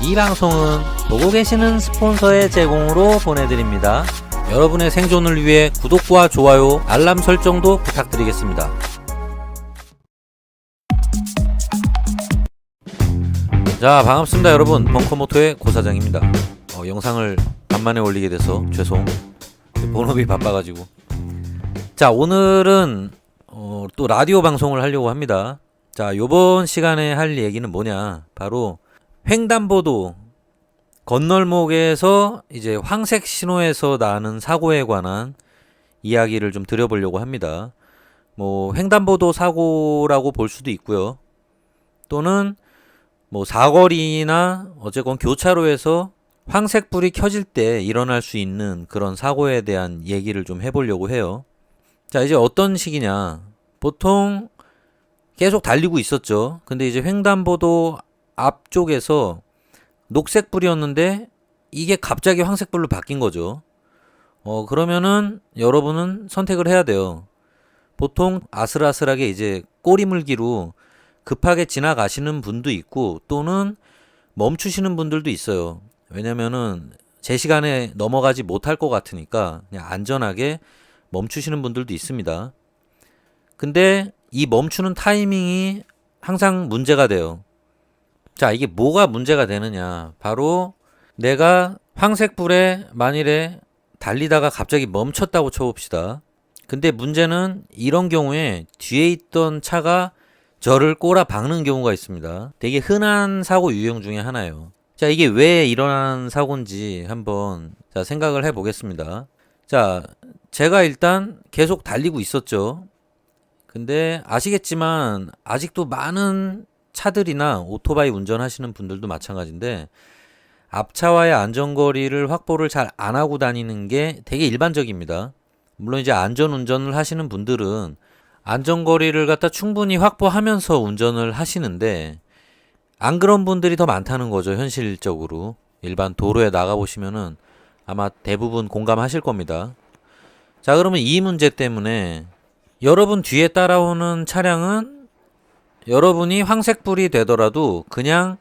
이 방송은 보고 계시는 스폰서의 제공으로 보내드립니다. 여러분의 생존을 위해 구독과 좋아요, 알람 설정도 부탁드리겠습니다. 자, 반갑습니다 여러분. 벙커모토의 고사장입니다. 영상을 간만에 올리게 돼서 죄송. 본업이 바빠가지고. 자, 오늘은 또 라디오 방송을 하려고 합니다. 자, 요번 시간에 할 얘기는 뭐냐, 바로 횡단보도 건널목에서 이제 황색 신호에서 나는 사고에 관한 이야기를 좀 드려보려고 합니다. 뭐 횡단보도 사고라고 볼 수도 있고요. 또는 뭐 사거리나 어쨌건 교차로에서 황색 불이 켜질 때 일어날 수 있는 그런 사고에 대한 얘기를 좀 해보려고 해요. 자, 이제 어떤 식이냐. 보통 계속 달리고 있었죠. 근데 이제 횡단보도 앞쪽에서 녹색 불이었는데 이게 갑자기 황색 불로 바뀐 거죠. 그러면은 여러분은 선택을 해야 돼요. 보통 아슬아슬하게 이제 꼬리물기로 급하게 지나가시는 분도 있고, 또는 멈추시는 분들도 있어요. 왜냐면은 제 시간에 넘어가지 못할 것 같으니까 그냥 안전하게 멈추시는 분들도 있습니다. 근데 이 멈추는 타이밍이 항상 문제가 돼요. 자, 이게 뭐가 문제가 되느냐. 바로 내가 황색불에 만일에 달리다가 갑자기 멈췄다고 쳐봅시다. 근데 문제는 이런 경우에 뒤에 있던 차가 저를 꼬라 박는 경우가 있습니다. 되게 흔한 사고 유형 중에 하나예요. 자, 이게 왜 일어나는 사고인지 한번 생각을 해보겠습니다. 자, 제가 일단 계속 달리고 있었죠. 근데 아시겠지만 아직도 많은 차들이나 오토바이 운전하시는 분들도 마찬가지인데, 앞차와의 안전거리를 확보를 잘 안 하고 다니는 게 되게 일반적입니다. 물론 이제 안전운전을 하시는 분들은 안전거리를 갖다 충분히 확보하면서 운전을 하시는데, 안 그런 분들이 더 많다는 거죠. 현실적으로 일반 도로에 나가보시면은 아마 대부분 공감하실 겁니다. 자, 그러면 이 문제 때문에 여러분 뒤에 따라오는 차량은 여러분이 황색불이 되더라도 그냥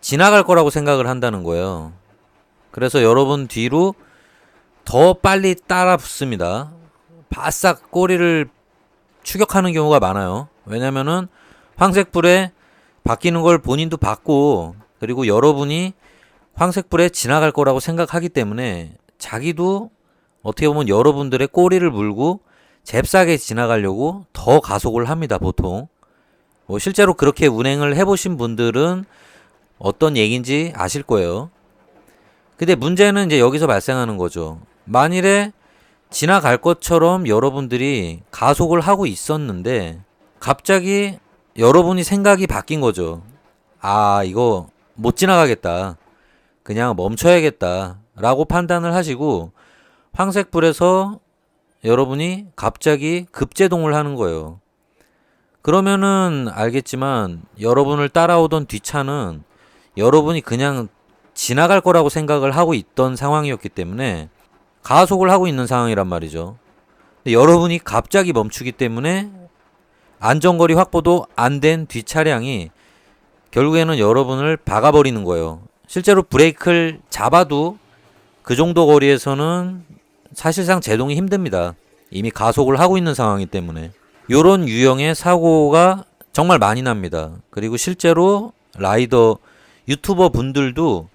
지나갈 거라고 생각을 한다는 거예요. 그래서 여러분 뒤로 더 빨리 따라 붙습니다. 바싹 꼬리를 추격하는 경우가 많아요. 왜냐면은 황색불에 바뀌는 걸 본인도 봤고, 그리고 여러분이 황색불에 지나갈 거라고 생각하기 때문에 자기도 어떻게 보면 여러분들의 꼬리를 물고 잽싸게 지나가려고 더 가속을 합니다, 보통. 실제로 그렇게 운행을 해보신 분들은 어떤 얘기인지 아실 거예요. 근데 문제는 이제 여기서 발생하는 거죠. 만일에 지나갈 것처럼 여러분들이 가속을 하고 있었는데 갑자기 여러분이 생각이 바뀐 거죠. 아, 이거 못 지나가겠다. 그냥 멈춰야겠다. 라고 판단을 하시고 황색불에서 여러분이 갑자기 급제동을 하는 거예요. 그러면은 알겠지만 여러분을 따라오던 뒷차는 여러분이 그냥 지나갈 거라고 생각을 하고 있던 상황이었기 때문에 가속을 하고 있는 상황이란 말이죠. 근데 여러분이 갑자기 멈추기 때문에 안전거리 확보도 안 된 뒷차량이 결국에는 여러분을 박아버리는 거예요. 실제로 브레이크를 잡아도 그 정도 거리에서는 사실상 제동이 힘듭니다. 이미 가속을 하고 있는 상황이기 때문에. 요런 유형의 사고가 정말 많이 납니다. 그리고 실제로 라이더, 유튜버 분들도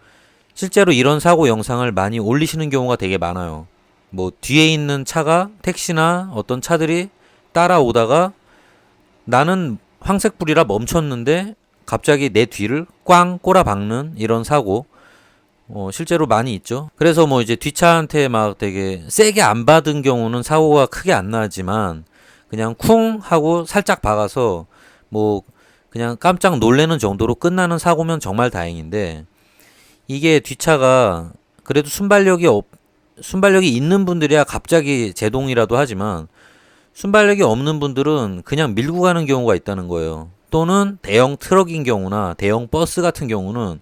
실제로 이런 사고 영상을 많이 올리시는 경우가 되게 많아요. 뭐 뒤에 있는 차가, 택시나 어떤 차들이 따라오다가 나는 황색불이라 멈췄는데 갑자기 내 뒤를 꽝 꼬라박는 이런 사고 실제로 많이 있죠. 그래서 뭐 이제 뒷차한테 막 되게 세게 안 받은 경우는 사고가 크게 안 나지만, 그냥 쿵 하고 살짝 박아서 뭐 그냥 깜짝 놀래는 정도로 끝나는 사고면 정말 다행인데, 이게 뒷차가 그래도 순발력이 있는 분들이야 갑자기 제동이라도 하지만, 순발력이 없는 분들은 그냥 밀고 가는 경우가 있다는 거예요. 또는 대형 트럭인 경우나 대형 버스 같은 경우는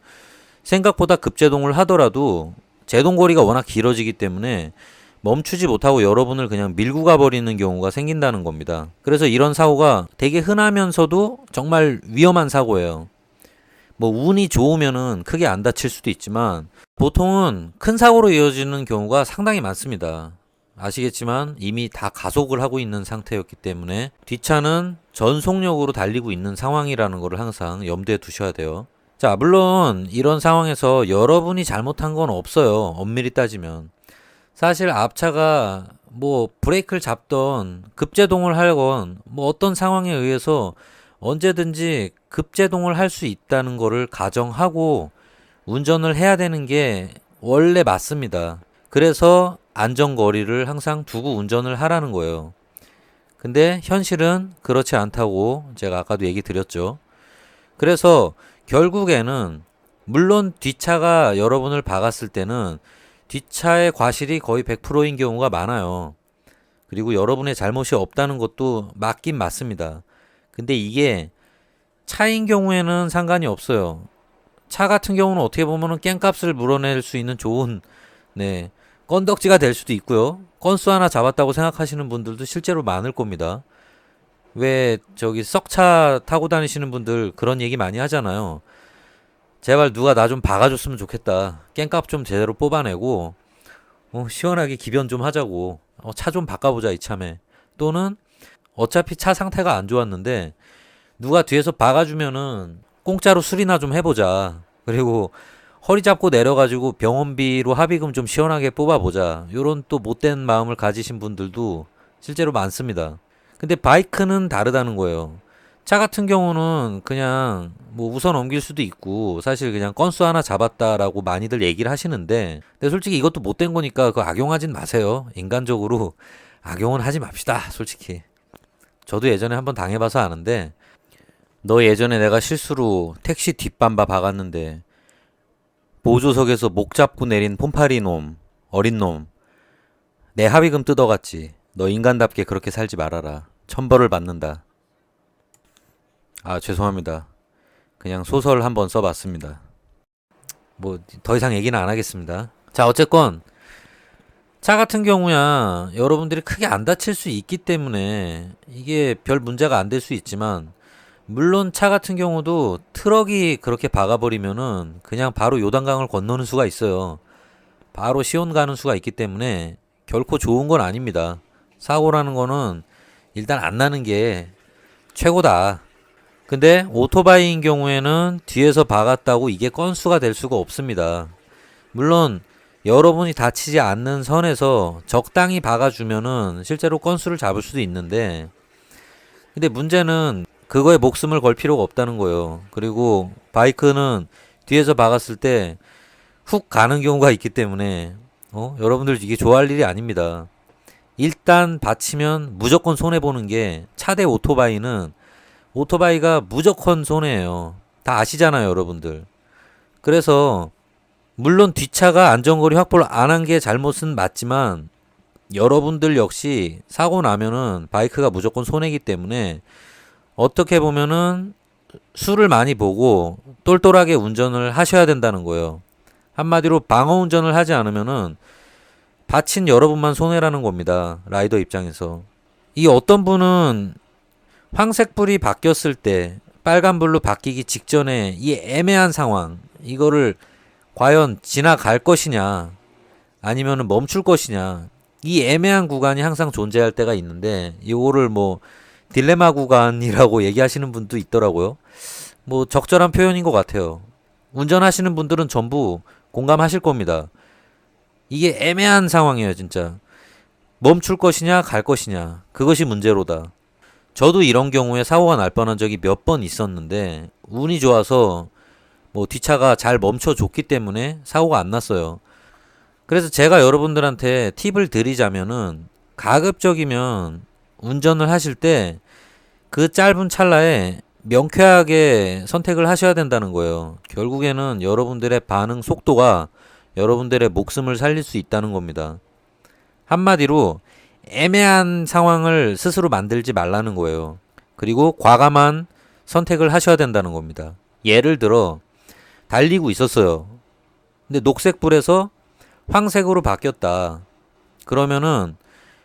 생각보다 급제동을 하더라도 제동거리가 워낙 길어지기 때문에 멈추지 못하고 여러분을 그냥 밀고 가버리는 경우가 생긴다는 겁니다. 그래서 이런 사고가 되게 흔하면서도 정말 위험한 사고예요. 뭐 운이 좋으면은 크게 안 다칠 수도 있지만 보통은 큰 사고로 이어지는 경우가 상당히 많습니다. 아시겠지만 이미 다 가속을 하고 있는 상태였기 때문에 뒷차는 전속력으로 달리고 있는 상황이라는 것을 항상 염두에 두셔야 돼요. 자, 물론 이런 상황에서 여러분이 잘못한 건 없어요. 엄밀히 따지면. 사실 앞차가 뭐 브레이크를 잡던 급제동을 하건 뭐 어떤 상황에 의해서 언제든지 급제동을 할 수 있다는 거를 가정하고 운전을 해야 되는 게 원래 맞습니다. 그래서 안전거리를 항상 두고 운전을 하라는 거예요. 근데 현실은 그렇지 않다고 제가 아까도 얘기 드렸죠. 그래서 결국에는 물론 뒷차가 여러분을 박았을 때는 뒷차의 과실이 거의 100%인 경우가 많아요. 그리고 여러분의 잘못이 없다는 것도 맞긴 맞습니다. 근데 이게 차인 경우에는 상관이 없어요. 차 같은 경우는 어떻게 보면은 깽값을 물어낼 수 있는 좋은 건덕지가 될 수도 있고요. 건수 하나 잡았다고 생각하시는 분들도 실제로 많을 겁니다. 왜 저기 썩차 타고 다니시는 분들 그런 얘기 많이 하잖아요. 제발 누가 나 좀 박아줬으면 좋겠다. 깽값 좀 제대로 뽑아내고 시원하게 기변 좀 하자고. 차 좀 바꿔보자 이참에. 또는 어차피 차 상태가 안 좋았는데 누가 뒤에서 박아주면은 공짜로 수리나 좀 해보자. 그리고 허리 잡고 내려가지고 병원비로 합의금 좀 시원하게 뽑아보자. 요런 또 못된 마음을 가지신 분들도 실제로 많습니다. 근데 바이크는 다르다는 거예요. 차 같은 경우는 그냥 뭐 웃어 넘길 수도 있고 사실 그냥 건수 하나 잡았다라고 많이들 얘기를 하시는데 근데 솔직히 이것도 못된 거니까 그거 악용하진 마세요. 인간적으로 악용은 하지 맙시다. 솔직히. 저도 예전에 한번 당해봐서 아는데 너 예전에 내가 실수로 택시 뒷밤바 박았는데 보조석에서 목 잡고 내린 폼파리 놈, 어린 놈. 내 합의금 뜯어갔지. 너 인간답게 그렇게 살지 말아라. 천벌을 받는다. 아, 죄송합니다. 그냥 소설 한번 써봤습니다. 뭐 더 이상 얘기는 안 하겠습니다. 자, 어쨌건 차 같은 경우야 여러분들이 크게 안 다칠 수 있기 때문에 이게 별 문제가 안 될 수 있지만 물론 차 같은 경우도 트럭이 그렇게 박아버리면은 그냥 바로 요단강을 건너는 수가 있어요. 바로 시온 가는 수가 있기 때문에 결코 좋은 건 아닙니다. 사고라는 거는 일단 안 나는 게 최고다. 근데 오토바이인 경우에는 뒤에서 박았다고 이게 건수가 될 수가 없습니다. 물론 여러분이 다치지 않는 선에서 적당히 박아주면은 실제로 건수를 잡을 수도 있는데 근데 문제는 그거에 목숨을 걸 필요가 없다는 거예요. 그리고 바이크는 뒤에서 박았을 때 훅 가는 경우가 있기 때문에 여러분들 이게 좋아할 일이 아닙니다. 일단 다치면 무조건 손해보는 게 차 대 오토바이는 오토바이가 무조건 손해예요. 다 아시잖아요, 여러분들. 그래서 물론 뒷차가 안전거리 확보를 안 한 게 잘못은 맞지만 여러분들 역시 사고 나면은 바이크가 무조건 손해이기 때문에 어떻게 보면은 술을 많이 보고 똘똘하게 운전을 하셔야 된다는 거예요. 한마디로 방어 운전을 하지 않으면은 다친 여러분만 손해라는 겁니다. 라이더 입장에서. 이 어떤 분은 황색불이 바뀌었을 때 빨간불로 바뀌기 직전에 이 애매한 상황 이거를 과연 지나갈 것이냐 아니면은 멈출 것이냐 이 애매한 구간이 항상 존재할 때가 있는데 이거를 뭐 딜레마 구간이라고 얘기하시는 분도 있더라고요. 뭐 적절한 표현인 것 같아요. 운전하시는 분들은 전부 공감하실 겁니다. 이게 애매한 상황이에요, 진짜. 멈출 것이냐, 갈 것이냐. 그것이 문제로다. 저도 이런 경우에 사고가 날 뻔한 적이 몇 번 있었는데, 운이 좋아서 뭐 뒷차가 잘 멈춰줬기 때문에 사고가 안 났어요. 그래서 제가 여러분들한테 팁을 드리자면은, 가급적이면 운전을 하실 때 그 짧은 찰나에 명쾌하게 선택을 하셔야 된다는 거예요. 결국에는 여러분들의 반응 속도가 여러분들의 목숨을 살릴 수 있다는 겁니다. 한마디로 애매한 상황을 스스로 만들지 말라는 거예요. 그리고 과감한 선택을 하셔야 된다는 겁니다. 예를 들어 달리고 있었어요. 근데 녹색불에서 황색으로 바뀌었다. 그러면은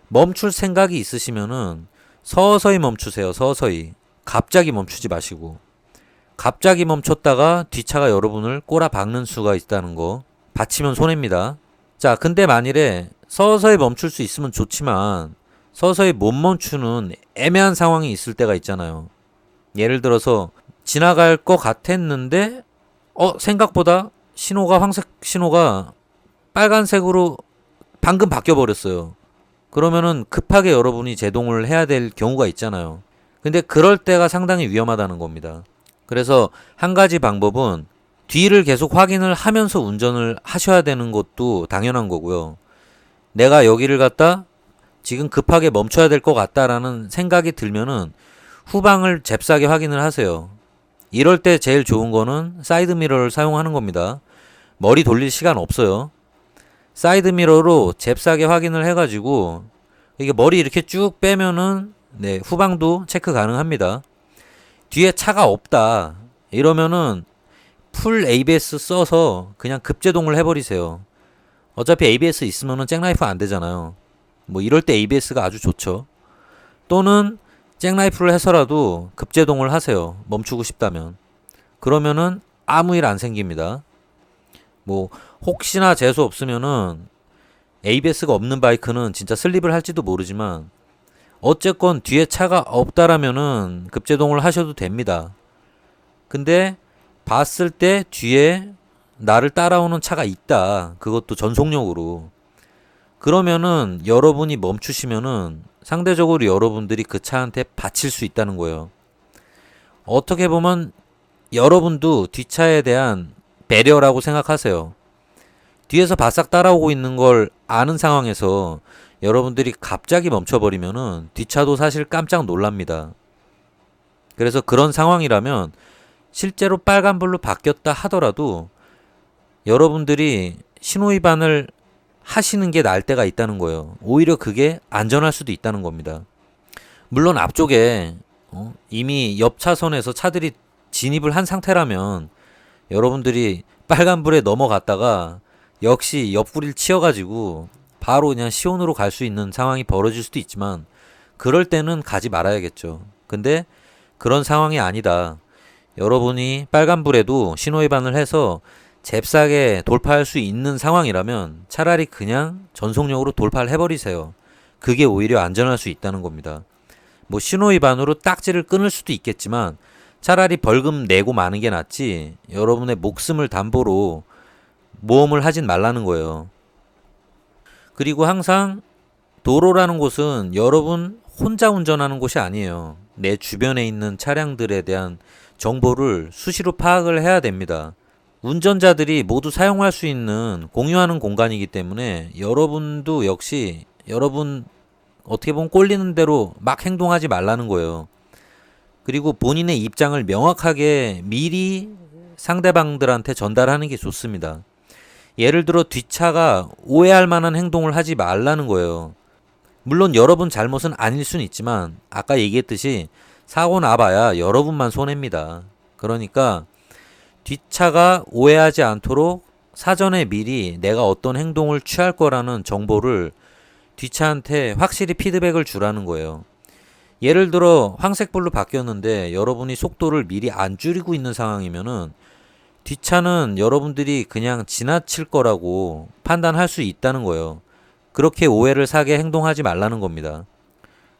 멈출 생각이 있으시면은 서서히 멈추세요. 서서히. 갑자기 멈추지 마시고. 갑자기 멈췄다가 뒷차가 여러분을 꼬라박는 수가 있다는 거. 받치면 손해입니다. 자, 근데 만일에 서서히 멈출 수 있으면 좋지만 서서히 못 멈추는 애매한 상황이 있을 때가 있잖아요. 예를 들어서 지나갈 것 같았는데 생각보다 신호가 황색 신호가 빨간색으로 방금 바뀌어 버렸어요. 그러면은 급하게 여러분이 제동을 해야 될 경우가 있잖아요. 근데 그럴 때가 상당히 위험하다는 겁니다. 그래서 한 가지 방법은 뒤를 계속 확인을 하면서 운전을 하셔야 되는 것도 당연한 거고요. 내가 여기를 갔다 지금 급하게 멈춰야 될 것 같다라는 생각이 들면은 후방을 잽싸게 확인을 하세요. 이럴 때 제일 좋은 거는 사이드 미러를 사용하는 겁니다. 머리 돌릴 시간 없어요. 사이드 미러로 잽싸게 확인을 해가지고 이게 머리 이렇게 쭉 빼면은 후방도 체크 가능합니다. 뒤에 차가 없다 이러면은 풀 ABS 써서 그냥 급제동을 해버리세요. 어차피 ABS 있으면은 잭나이프 안 되잖아요. 뭐 이럴 때 ABS가 아주 좋죠. 또는 잭나이프를 해서라도 급제동을 하세요. 멈추고 싶다면. 그러면은 아무 일 안 생깁니다. 뭐 혹시나 재수 없으면은 ABS가 없는 바이크는 진짜 슬립을 할지도 모르지만 어쨌건 뒤에 차가 없다라면은 급제동을 하셔도 됩니다. 근데 봤을 때 뒤에 나를 따라오는 차가 있다. 그것도 전속력으로. 그러면은 여러분이 멈추시면은 상대적으로 여러분들이 그 차한테 받칠 수 있다는 거예요. 어떻게 보면 여러분도 뒷차에 대한 배려라고 생각하세요. 뒤에서 바싹 따라오고 있는 걸 아는 상황에서 여러분들이 갑자기 멈춰버리면은 뒷차도 사실 깜짝 놀랍니다. 그래서 그런 상황이라면 실제로 빨간불로 바뀌었다 하더라도 여러분들이 신호위반을 하시는 게 나을 때가 있다는 거예요. 오히려 그게 안전할 수도 있다는 겁니다. 물론 앞쪽에 이미 옆 차선에서 차들이 진입을 한 상태라면 여러분들이 빨간불에 넘어갔다가 역시 옆구리를 치여가지고 바로 그냥 시온으로 갈 수 있는 상황이 벌어질 수도 있지만 그럴 때는 가지 말아야겠죠. 근데 그런 상황이 아니다. 여러분이 빨간불에도 신호위반을 해서 잽싸게 돌파할 수 있는 상황이라면 차라리 그냥 전속력으로 돌파를 해버리세요. 그게 오히려 안전할 수 있다는 겁니다. 뭐 신호위반으로 딱지를 끊을 수도 있겠지만 차라리 벌금 내고 마는 게 낫지 여러분의 목숨을 담보로 모험을 하진 말라는 거예요. 그리고 항상 도로라는 곳은 여러분 혼자 운전하는 곳이 아니에요. 내 주변에 있는 차량들에 대한 정보를 수시로 파악을 해야 됩니다. 운전자들이 모두 사용할 수 있는 공유하는 공간이기 때문에 여러분도 역시 여러분 어떻게 보면 꼴리는 대로 막 행동하지 말라는 거예요. 그리고 본인의 입장을 명확하게 미리 상대방들한테 전달하는 게 좋습니다. 예를 들어 뒷차가 오해할 만한 행동을 하지 말라는 거예요. 물론 여러분 잘못은 아닐 수는 있지만 아까 얘기했듯이 사고 나봐야 여러분만 손해입니다. 그러니까 뒷차가 오해하지 않도록 사전에 미리 내가 어떤 행동을 취할 거라는 정보를 뒷차한테 확실히 피드백을 주라는 거예요. 예를 들어 황색불로 바뀌었는데 여러분이 속도를 미리 안 줄이고 있는 상황이면은 뒷차는 여러분들이 그냥 지나칠 거라고 판단할 수 있다는 거예요. 그렇게 오해를 사게 행동하지 말라는 겁니다.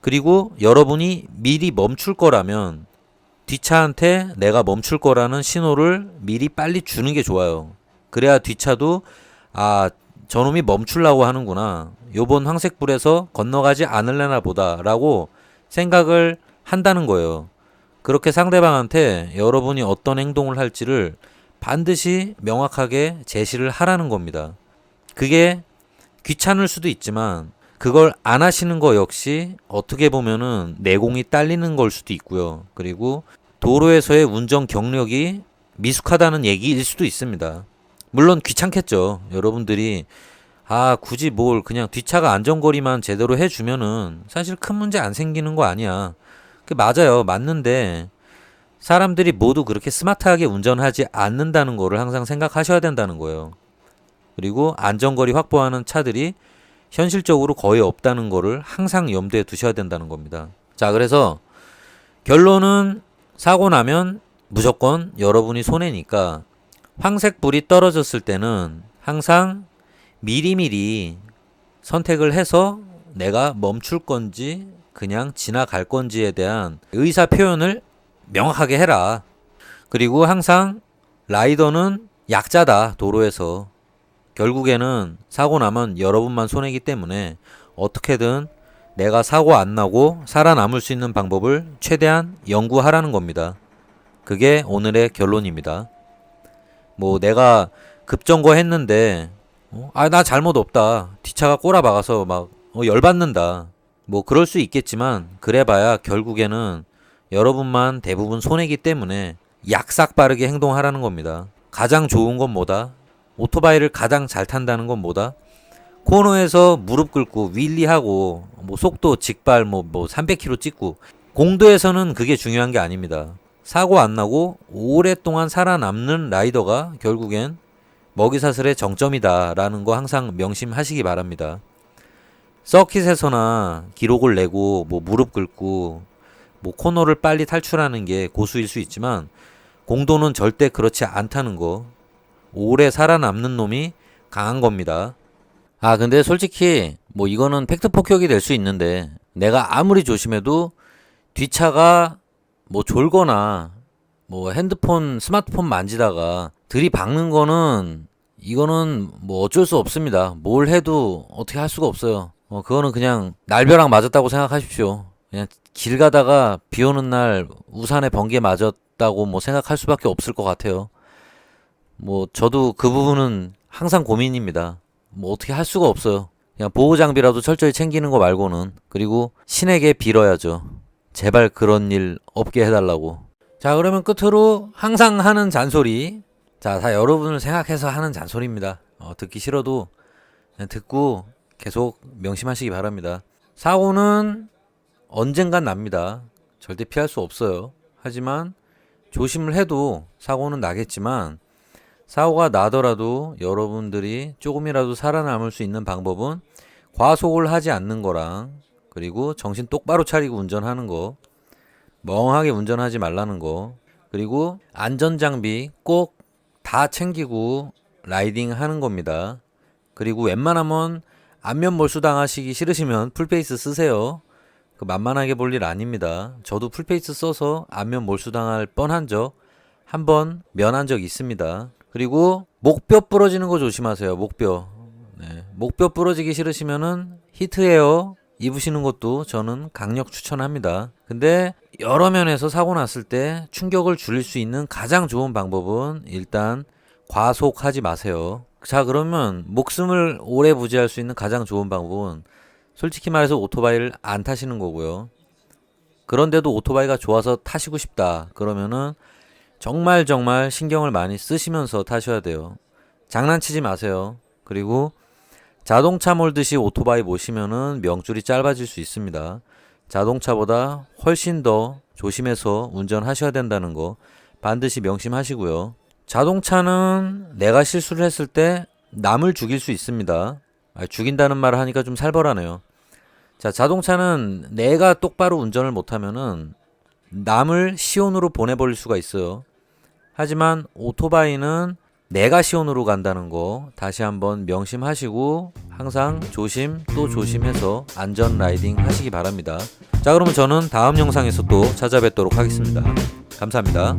그리고 여러분이 미리 멈출 거라면 뒷차한테 내가 멈출 거라는 신호를 미리 빨리 주는 게 좋아요. 그래야 뒷차도 저놈이 멈추려고 하는구나. 요번 황색불에서 건너가지 않을래나 보다 라고 생각을 한다는 거예요. 그렇게 상대방한테 여러분이 어떤 행동을 할지를 반드시 명확하게 제시를 하라는 겁니다. 그게 귀찮을 수도 있지만 그걸 안 하시는 거 역시 어떻게 보면은 내공이 딸리는 걸 수도 있고요. 그리고 도로에서의 운전 경력이 미숙하다는 얘기일 수도 있습니다. 물론 귀찮겠죠. 여러분들이 굳이 뭘 그냥 뒷차가 안전거리만 제대로 해주면은 사실 큰 문제 안 생기는 거 아니야. 맞아요. 맞는데 사람들이 모두 그렇게 스마트하게 운전하지 않는다는 거를 항상 생각하셔야 된다는 거예요. 그리고 안전거리 확보하는 차들이 현실적으로 거의 없다는 거를 항상 염두에 두셔야 된다는 겁니다. 자, 그래서 결론은 사고 나면 무조건 여러분이 손해니까 황색 불이 떨어졌을 때는 항상 미리미리 선택을 해서 내가 멈출 건지 그냥 지나갈 건지에 대한 의사 표현을 명확하게 해라. 그리고 항상 라이더는 약자다. 도로에서 결국에는 사고 나면 여러분만 손해이기 때문에 어떻게든 내가 사고 안 나고 살아남을 수 있는 방법을 최대한 연구하라는 겁니다. 그게 오늘의 결론입니다. 뭐 내가 급정거 했는데 나 잘못 없다. 뒷차가 꼬라박아서 막 열받는다. 뭐 그럴 수 있겠지만 그래봐야 결국에는 여러분만 대부분 손해이기 때문에 약삭 빠르게 행동하라는 겁니다. 가장 좋은 건 뭐다? 오토바이를 가장 잘 탄다는 건 뭐다? 코너에서 무릎 꿇고 윌리하고 뭐 속도 직발 뭐 300km 찍고 공도에서는 그게 중요한 게 아닙니다. 사고 안 나고 오랫동안 살아남는 라이더가 결국엔 먹이사슬의 정점이다 라는 거 항상 명심하시기 바랍니다. 서킷에서나 기록을 내고 뭐 무릎 꿇고 뭐 코너를 빨리 탈출하는 게 고수일 수 있지만 공도는 절대 그렇지 않다는 거. 오래 살아남는 놈이 강한 겁니다. 근데 솔직히 뭐 이거는 팩트 폭격이 될 수 있는데 내가 아무리 조심해도 뒷차가 뭐 졸거나 뭐 핸드폰, 스마트폰 만지다가 들이박는 거는 이거는 뭐 어쩔 수 없습니다. 뭘 해도 어떻게 할 수가 없어요. 그거는 그냥 날벼락 맞았다고 생각하십시오. 그냥 길 가다가 비 오는 날 우산에 번개 맞았다고 뭐 생각할 수밖에 없을 것 같아요. 뭐 저도 그 부분은 항상 고민입니다. 뭐 어떻게 할 수가 없어요. 그냥 보호 장비라도 철저히 챙기는 거 말고는. 그리고 신에게 빌어야죠. 제발 그런 일 없게 해달라고. 자, 그러면 끝으로 항상 하는 잔소리. 자, 다 여러분을 생각해서 하는 잔소리입니다. 듣기 싫어도 그냥 듣고 계속 명심하시기 바랍니다. 사고는 언젠간 납니다. 절대 피할 수 없어요. 하지만 조심을 해도 사고는 나겠지만 사고가 나더라도 여러분들이 조금이라도 살아남을 수 있는 방법은 과속을 하지 않는 거랑 그리고 정신 똑바로 차리고 운전하는 거, 멍하게 운전하지 말라는 거, 그리고 안전장비 꼭 다 챙기고 라이딩 하는 겁니다. 그리고 웬만하면 안면 몰수 당하시기 싫으시면 풀페이스 쓰세요. 그 만만하게 볼 일 아닙니다. 저도 풀페이스 써서 안면 몰수 당할 뻔한 적 한 번 면한 적 있습니다. 그리고 목뼈 부러지는 거 조심하세요. 목뼈. 목뼈 부러지기 싫으시면은 히트에어 입으시는 것도 저는 강력 추천합니다. 근데 여러 면에서 사고 났을 때 충격을 줄일 수 있는 가장 좋은 방법은 일단 과속하지 마세요. 자, 그러면 목숨을 오래 부지할 수 있는 가장 좋은 방법은 솔직히 말해서 오토바이를 안 타시는 거고요. 그런데도 오토바이가 좋아서 타시고 싶다. 그러면은 정말 신경을 많이 쓰시면서 타셔야 돼요. 장난치지 마세요. 그리고 자동차 몰듯이 오토바이 모시면은 명줄이 짧아질 수 있습니다. 자동차보다 훨씬 더 조심해서 운전하셔야 된다는 거 반드시 명심하시고요. 자동차는 내가 실수를 했을 때 남을 죽일 수 있습니다. 죽인다는 말을 하니까 좀 살벌하네요. 자, 자동차는 내가 똑바로 운전을 못하면은 남을 시온으로 보내버릴 수가 있어요. 하지만 오토바이는 내가 시온으로 간다는 거 다시 한번 명심하시고 항상 조심 또 조심해서 안전 라이딩 하시기 바랍니다. 자, 그러면 저는 다음 영상에서 또 찾아뵙도록 하겠습니다. 감사합니다.